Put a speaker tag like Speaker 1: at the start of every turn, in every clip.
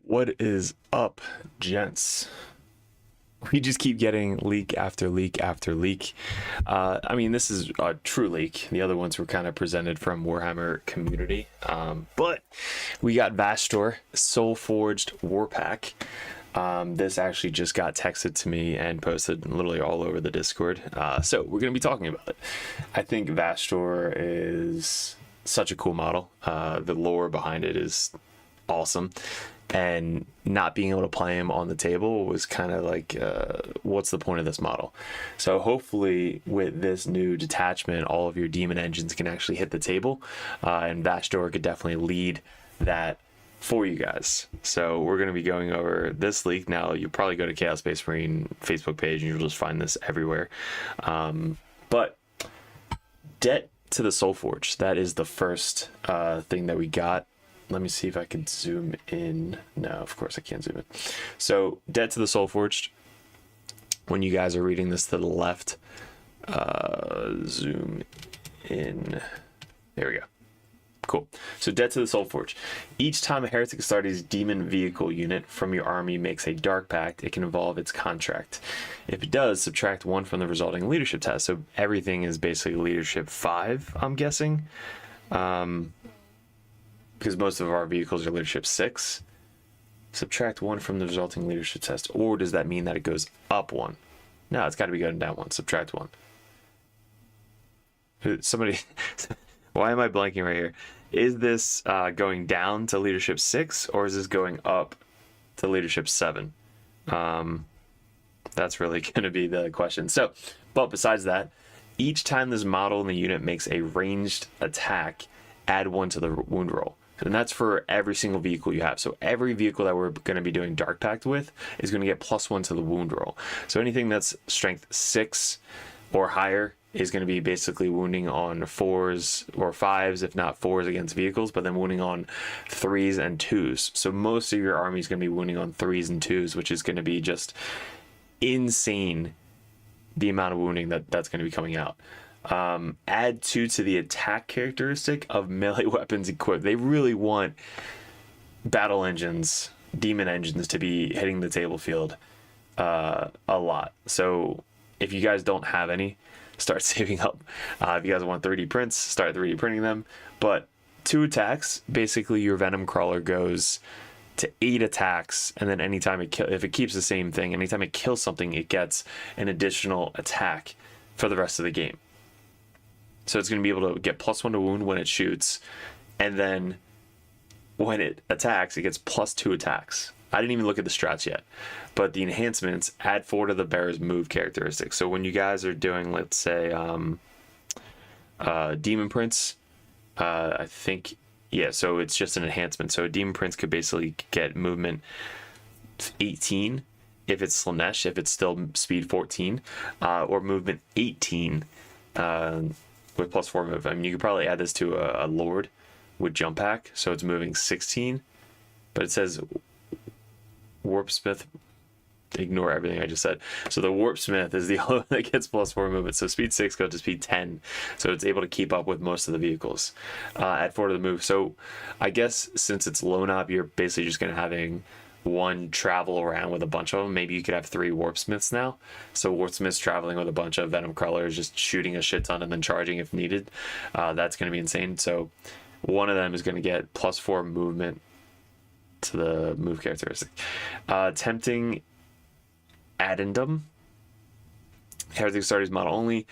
Speaker 1: What is up, gents? We just keep getting leak after leak after leak. I mean, this is a true leak. The other ones were kind of presented from Warhammer community. But we got Vashtorr Soul Forged War Pack. This actually just got texted to me and posted literally all over the Discord. So we're going to be talking about it. I think Vashtorr is such a cool model. The lore behind it is awesome. And not being able to play him on the table was kind of like, what's the point of this model? So hopefully with this new detachment, all of your demon engines can actually hit the table, and Vashtorr could definitely lead that for you guys. So we're going to be going over this leak. Now you'll probably go to Chaos Space Marine Facebook page and you'll just find this everywhere. But Debt to the Soul Forge, that is the first thing that we got. Let me see if I can zoom in. No, of course I can't zoom in. So, Debt to the Soul Forged. When you guys are reading this to the left, zoom in. There we go. Cool. So, Debt to the Soul Forged. Each time a Heretic Astartes demon vehicle unit from your army makes a Dark Pact, it can involve its contract. If it does, subtract 1 from the resulting leadership test. So, everything is basically leadership 5, I'm guessing. Because most of our vehicles are leadership 6. Subtract 1 from the resulting leadership test. Or does that mean that it goes up 1? No, it's got to be going down 1. Subtract 1. Somebody, why am I blanking right here? Is this going down to leadership 6, or is this going up to leadership 7? That's really going to be the question. So, but besides that, each time this model in the unit makes a ranged attack, add 1 to the wound roll. And that's for every single vehicle you have. So every vehicle that we're going to be doing Dark Pact with is going to get +1 to the wound roll. So anything that's strength 6 or higher is going to be basically wounding on 4s or 5s, if not 4s against vehicles, but then wounding on 3s and 2s. So most of your army is going to be wounding on 3s and 2s, which is going to be just insane, the amount of wounding that's going to be coming out. Add 2 to the attack characteristic of melee weapons equipped. They really want battle engines, demon engines, to be hitting the table field a lot. So if you guys don't have any, start saving up. If you guys want 3D prints, start 3D printing them. But 2 attacks, basically your Venom Crawler goes to 8 attacks, and then anytime if it keeps the same thing, anytime it kills something, it gets an additional attack for the rest of the game. So it's going to be able to get +1 to wound when it shoots, and then when it attacks, it gets +2 attacks. I didn't even look at the strats yet, but the enhancements add 4 to the bearer's move characteristic. So when you guys are doing, let's say, Demon Prince, I think, yeah, so it's just an enhancement. So a Demon Prince could basically get movement 18 if it's Slanesh, if it's still speed 14, or movement 18 with +4 move. I mean, you could probably add this to a Lord with Jump Pack, so it's moving 16, but it says Warpsmith. Ignore everything I just said. So the Warpsmith is the only one that gets +4 movement. So speed 6 goes to speed 10, so it's able to keep up with most of the vehicles. Add 4 to the move. So I guess since it's lone op, you're basically just going to having 1 travel around with a bunch of them. Maybe you could have 3 Warpsmiths now. So Warpsmiths traveling with a bunch of Venom Crawlers, just shooting a shit ton and then charging if needed. That's going to be insane. So one of them is going to get +4 movement to the move characteristic. Tempting Addendum. Heretic Astartes model only.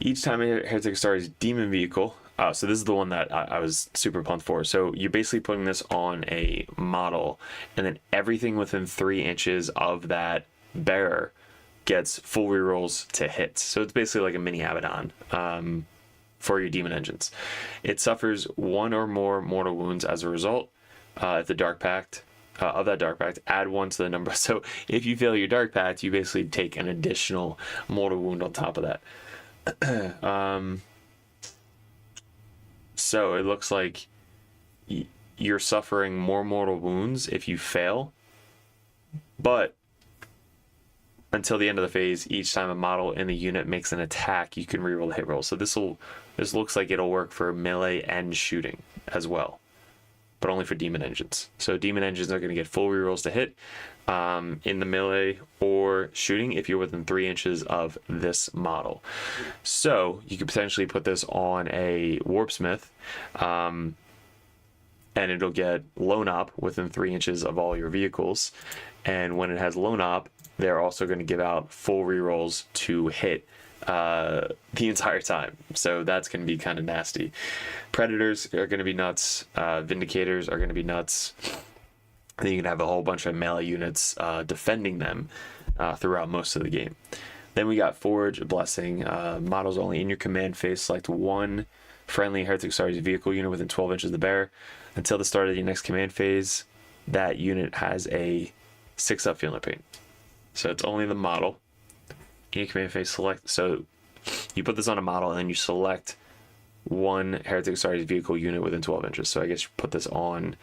Speaker 1: Each time a Heretic Astartes demon vehicle. So this is the one that I was super pumped for. So you're basically putting this on a model, and then everything within 3 inches of that bearer gets full rerolls to hit. So it's basically like a mini Abaddon for your demon engines. It suffers 1 or more mortal wounds as a result. If the Dark Pact of that Dark Pact, add 1 to the number. So if you fail your Dark Pact, you basically take an additional mortal wound on top of that. So it looks like you're suffering more mortal wounds if you fail, but until the end of the phase, each time a model in the unit makes an attack, you can reroll the hit roll. So this looks like it'll work for melee and shooting as well. but only for demon engines. So demon engines are going to get full rerolls to hit in the melee or shooting if you're within 3 inches of this model. So you could potentially put this on a warpsmith, and it'll get lone op within 3 inches of all your vehicles. And when it has lone op, they're also going to give out full rerolls to hit the entire time. So that's going to be kind of nasty. Predators are going to be nuts. Vindicators are going to be nuts. Then you can have a whole bunch of melee units defending them throughout most of the game. Then we got Forge, Blessing. Models only in your command phase. Select one friendly Heretic Stars vehicle unit within 12 inches of the bearer. Until the start of your next command phase, that unit has a 6-up Feeling Pain. So it's only the model. In your command phase, select. So you put this on a model and then you select one Heretic Stars vehicle unit within 12 inches. So I guess you put this on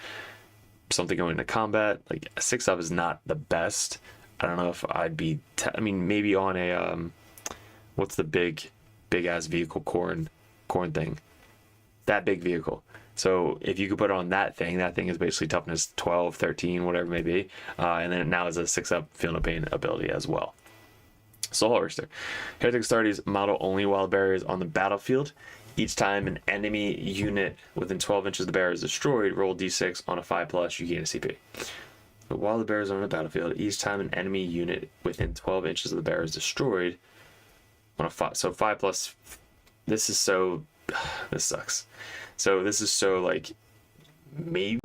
Speaker 1: something going into combat. Like a 6-up is not the best. I don't know if I'd be. I mean, maybe on a what's the big ass vehicle corn thing? That big vehicle. So if you could put it on that thing is basically toughness 12, 13, whatever it may be, and then it now has a 6-up Feel No Pain ability as well. Soul Harvester. Heretic Astartes model only while the bearer is on the battlefield. Each time an enemy unit within 12 inches of the bearer is destroyed, roll d6 on a 5+, you gain a CP. But while the bearer is on the battlefield, each time an enemy unit within 12 inches of the bearer is destroyed on a 5. So 5+, this is so... this sucks. So this is so like... maybe...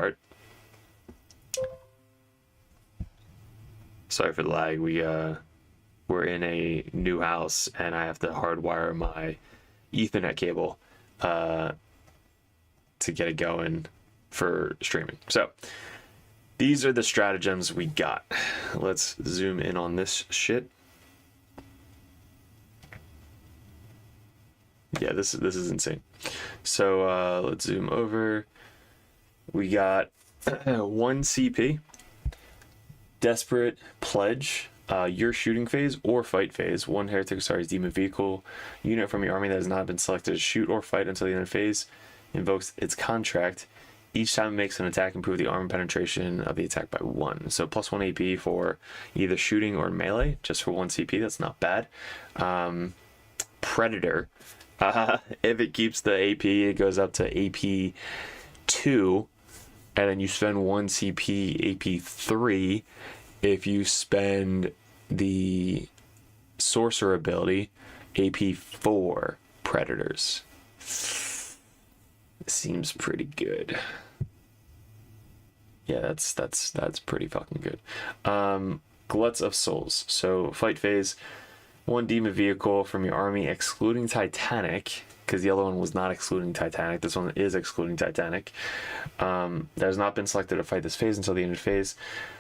Speaker 1: Sorry for the lag. We're in a new house and I have to hardwire my Ethernet cable to get it going for streaming. So these are the stratagems we got. Let's zoom in on this shit. Yeah, this is insane. So let's zoom over. We got 1 CP, Desperate Pledge, your shooting phase or fight phase. 1 Heretic Astartes demon vehicle unit from your army that has not been selected to shoot or fight until the end of phase invokes its contract. Each time it makes an attack, improve the armor penetration of the attack by 1. So +1 AP for either shooting or melee, just for 1 CP. That's not bad. Predator. If it keeps the AP, it goes up to AP 2, and then you spend 1 CP, AP 3. If you spend the sorcerer ability, AP 4 predators. Seems pretty good. Yeah, that's pretty fucking good. Gluts of Souls. So fight phase, 1 demon vehicle from your army excluding Titanic, because the other one was not excluding Titanic. This one is excluding Titanic. That has not been selected to fight this phase until the end of phase.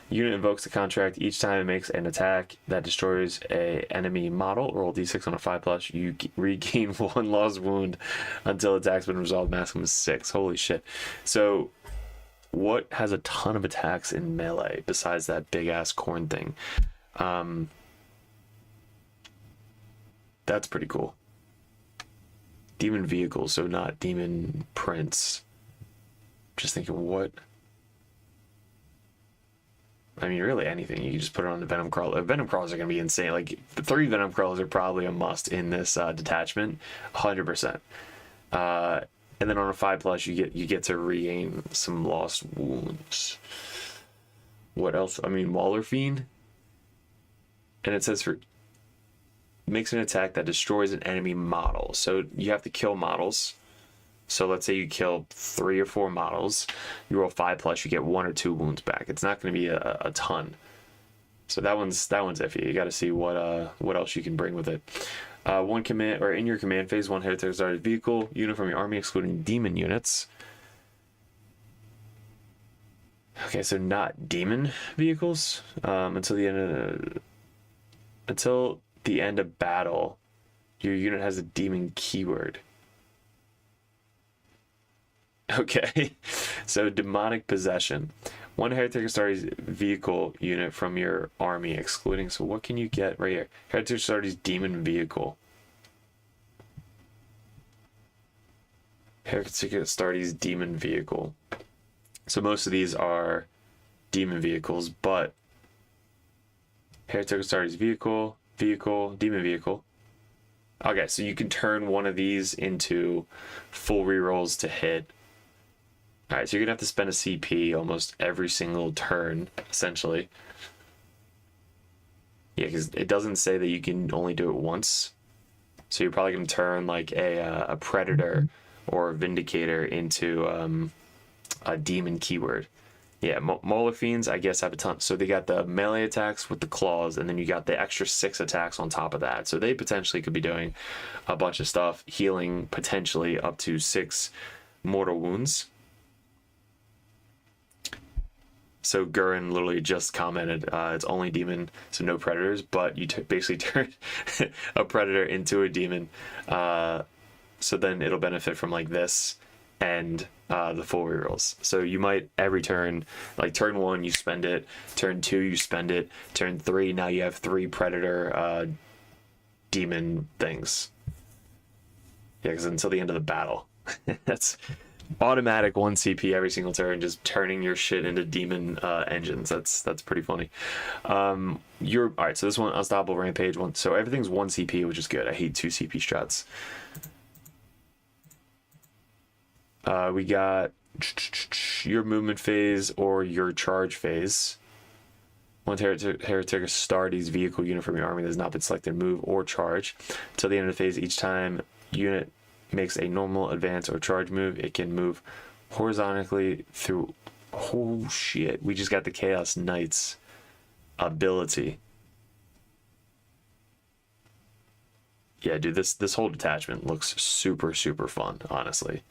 Speaker 1: Unit invokes the contract. Each time it makes an attack that destroys a enemy model, roll d6 on a 5+. You regain 1 lost wound until attack's been resolved. Maximum is 6. Holy shit. So what has a ton of attacks in melee besides that big ass corn thing? That's pretty cool. Demon vehicle, so not demon prince. Just thinking, what? I mean, really anything. You can just put it on the Venom Crawler. Venom Crawlers are going to be insane. Like, the 3 Venom Crawlers are probably a must in this detachment. 100%. And then on a 5+, you get to regain some lost wounds. What else? I mean, Waller Fiend. And it says makes an attack that destroys an enemy model. So you have to kill models. So let's say you kill 3 or 4 models, you roll 5+, you get 1 or 2 wounds back. It's not going to be a ton. So that one's iffy. You got to see what else you can bring with it. 1 command, or in your command phase, 1 Heretic Astartes vehicle unit from your army excluding demon units. Okay, so not demon vehicles until the end of battle. Your unit has a demon keyword. Okay, so demonic possession. 1 Heretic Astartes vehicle unit from your army excluding. So what can you get right here? Heretic Astartes demon vehicle. Heretic Astartes demon vehicle. So most of these are demon vehicles, but Heretic Astartes vehicle, demon vehicle. Okay, so you can turn one of these into full rerolls to hit. All right, so you're gonna have to spend a CP almost every single turn, essentially. Yeah, because it doesn't say that you can only do it once. So you're probably gonna turn like a Predator or a Vindicator into a demon keyword. Yeah, Mauler Fiends, I guess, have a ton. So they got the melee attacks with the claws, and then you got the extra 6 attacks on top of that. So they potentially could be doing a bunch of stuff, healing potentially up to 6 mortal wounds. So Geraint literally just commented, it's only demon, so no predators, but you basically turn a predator into a demon. So then it'll benefit from like this and the full rerolls. So you might every turn, like turn 1 you spend it, turn 2 you spend it, turn 3 now you have 3 predator demon things. Yeah, because until the end of the battle. That's automatic 1 CP every single turn, just turning your shit into demon engines. That's pretty funny. You're all right. So this one, Unstoppable Rampage one. So everything's 1 CP, which is good. I hate 2 CP strats. We got your movement phase or your charge phase. One Heretic Astartes vehicle unit from your army that has not been selected move or charge. Till the end of the phase, each time unit makes a normal advance or charge move, it can move horizontally through. Oh shit, we just got the Chaos Knights ability. Yeah, dude, this whole detachment looks super fun, honestly.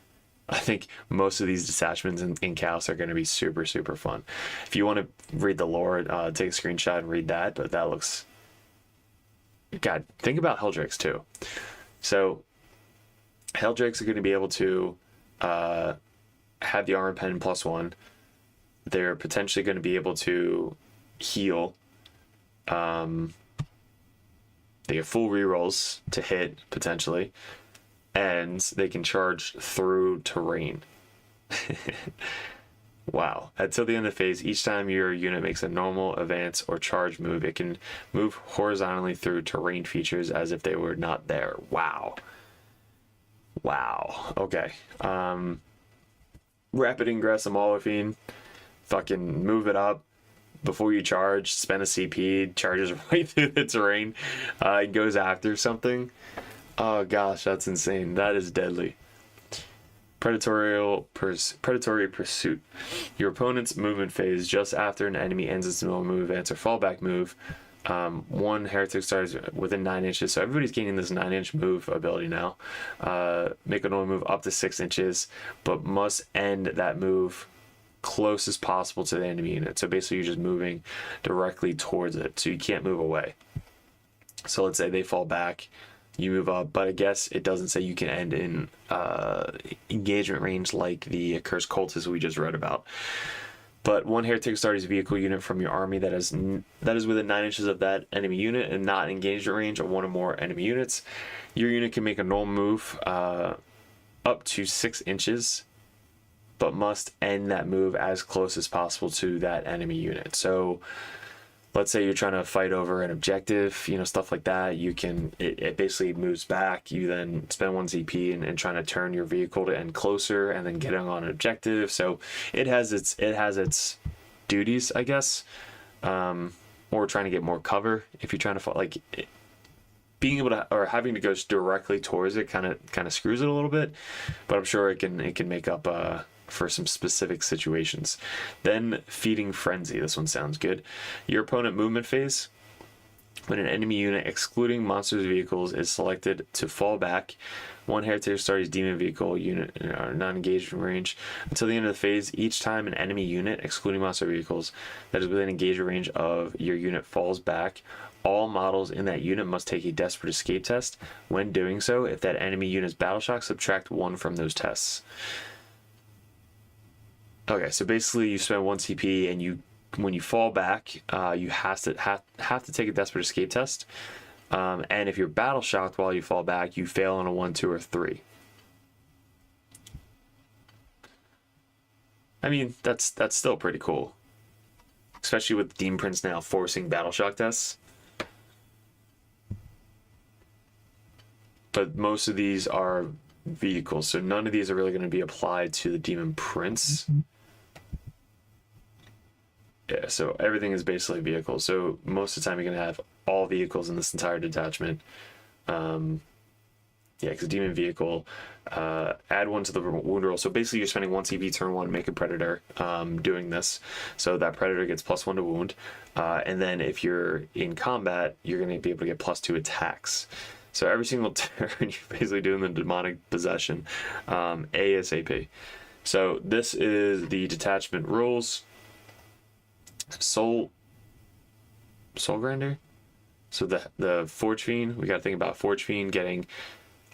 Speaker 1: I think most of these detachments in Chaos are going to be super fun. If you want to read the lore, take a screenshot and read that, but that looks... God, think about Helldrakes too. So Helldrakes are going to be able to have the armor pen +1. They're potentially going to be able to heal. They get full rerolls to hit, potentially. And they can charge through terrain. Wow. Until the end of the phase, each time your unit makes a normal advance or charge move, it can move horizontally through terrain features as if they were not there. Wow. Okay. Rapid Ingress, a Mauler Fiend. Fucking move it up before you charge, spend a CP, charges right through the terrain, goes after something. Oh gosh, that's insane. That is deadly. Predatory pursuit. Your opponent's movement phase just after an enemy ends its normal move, advance, or fallback move. 1 Heretic starts within 9 inches, so everybody's gaining this 9-inch move ability now. Make a normal move up to 6 inches, but must end that move close as possible to the enemy unit. So basically, you're just moving directly towards it, so you can't move away. So let's say they fall back. You move up, but I guess it doesn't say you can end in engagement range like the Cursed Cultist we just read about. But 1 Heretic Astartes vehicle unit from your army that is within 9 inches of that enemy unit and not engagement range of 1 or more enemy units. Your unit can make a normal move up to 6 inches, but must end that move as close as possible to that enemy unit. So let's say you're trying to fight over an objective, stuff like that. You can, it basically moves back. You then spend 1 CP and trying to turn your vehicle to end closer and then getting on an objective. So it has its duties, I guess, or trying to get more cover. If you're trying to being able to, or having to go directly towards it kind of screws it a little bit, but I'm sure it can make up for some specific situations. Then Feeding Frenzy. This one sounds good. Your opponent movement phase. When an enemy unit excluding monsters vehicles is selected to fall back, 1 Heretic Astartes demon vehicle unit non-engaged range. Until the end of the phase, each time an enemy unit excluding monster vehicles that is within engagement range of your unit falls back, all models in that unit must take a desperate escape test. When doing so, if that enemy unit's battle shock, subtract 1 from those tests. Okay, so basically you spend 1 CP and when you fall back, you have to take a desperate escape test. And if you're battle shocked while you fall back, you fail on a 1, 2, or 3. I mean, that's still pretty cool. Especially with Demon Prince now forcing Battle Shock tests. But most of these are vehicles, so none of these are really going to be applied to the Demon Prince. Yeah, so everything is basically vehicles. So most of the time you're going to have all vehicles in this entire detachment. Yeah, because Demon Vehicle, add 1 to the wound roll. So basically you're spending 1 CP turn 1, make a Predator doing this. So that Predator gets +1 to wound. And then if you're in combat, you're going to be able to get +2 attacks. So every single turn you're basically doing the demonic possession ASAP. So this is the detachment rules. Soul Grinder. So the Forge Fiend, we got to think about Forge Fiend getting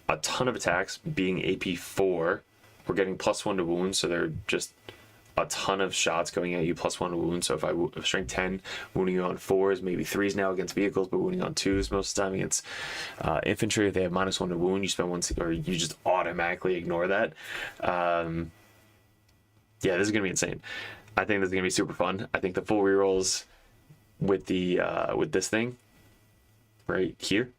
Speaker 1: a ton of attacks, being AP4. We're getting +1 to wounds, so they're just a ton of shots going at you, +1 to wounds. So if strength 10, wounding you on 4s, maybe 3s now against vehicles, but wounding on 2s most of the time against infantry. If they have -1 to wound, you spend 1, or you just automatically ignore that. Yeah, this is gonna be insane. I think this is gonna be super fun. I think the full rerolls with the with this thing right here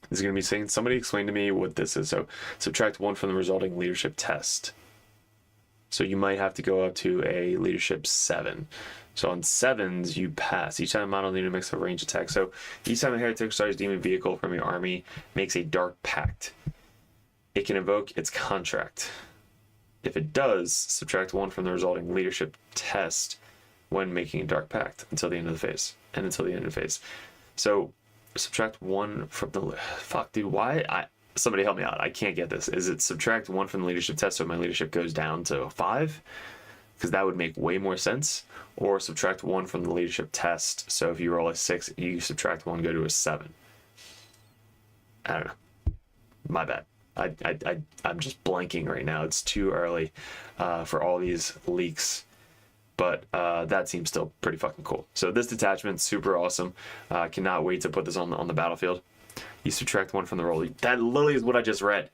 Speaker 1: is gonna be insane. Somebody explain to me what this is. So subtract 1 from the resulting leadership test. So you might have to go up to a leadership 7. So on 7s, you pass. Each time a model unit makes a range attack. So each time a heretic starts demon vehicle from your army makes a dark pact, it can invoke its contract. If it does, subtract 1 from the resulting leadership test when making a dark pact until the end of the phase. And until the end of the phase. So subtract 1 from the... Fuck, dude, why? Somebody help me out. I can't get this. Is it subtract 1 from the leadership test so my leadership goes down to 5? Because that would make way more sense. Or subtract 1 from the leadership test. So if you roll a 6, you subtract 1, go to a 7. I don't know. My bad. I'm just blanking right now. It's too early for all these leaks. But that seems still pretty fucking cool. So this detachment, super awesome. Cannot wait to put this on the battlefield. You subtract 1 from the roll. That literally is what I just read.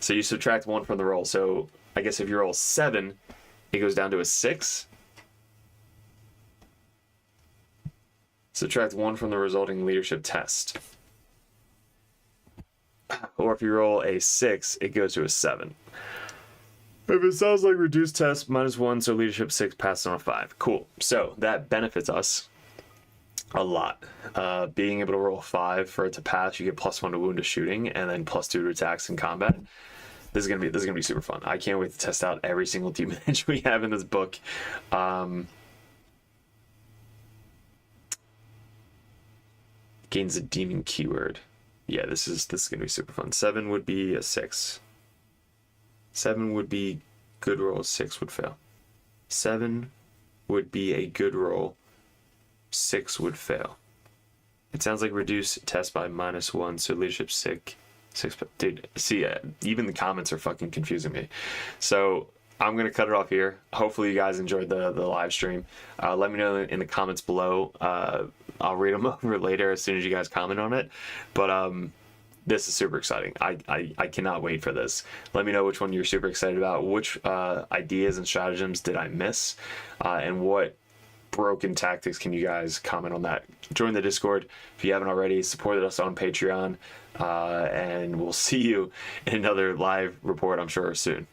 Speaker 1: So you subtract 1 from the roll. So I guess if you roll 7, it goes down to a 6. Subtract 1 from the resulting leadership test. Or if you roll a 6, it goes to a 7. If it sounds like reduced test, -1, so leadership 6 passes on a 5. Cool. So that benefits us a lot. Being able to roll 5 for it to pass, you get +1 to wound to shooting, and then +2 to attacks in combat. This is gonna be super fun. I can't wait to test out every single demon edge we have in this book. Gains a demon keyword. Yeah, this is gonna be super fun. 7 would be a 6. 7 would be good roll. 6 would fail. 7 would be a good roll. 6 would fail. It sounds like reduce test by -1, so leadership 6. Dude, see, even the comments are fucking confusing me. So I'm gonna cut it off here. Hopefully you guys enjoyed the live stream. Let me know in the comments below. I'll read them over later as soon as you guys comment on it. But this is super exciting. I cannot wait for this. Let me know which one you're super excited about. Which ideas and stratagems did I miss? And what broken tactics can you guys comment on that? Join the Discord if you haven't already. Support us on Patreon. And we'll see you in another live report, I'm sure, soon.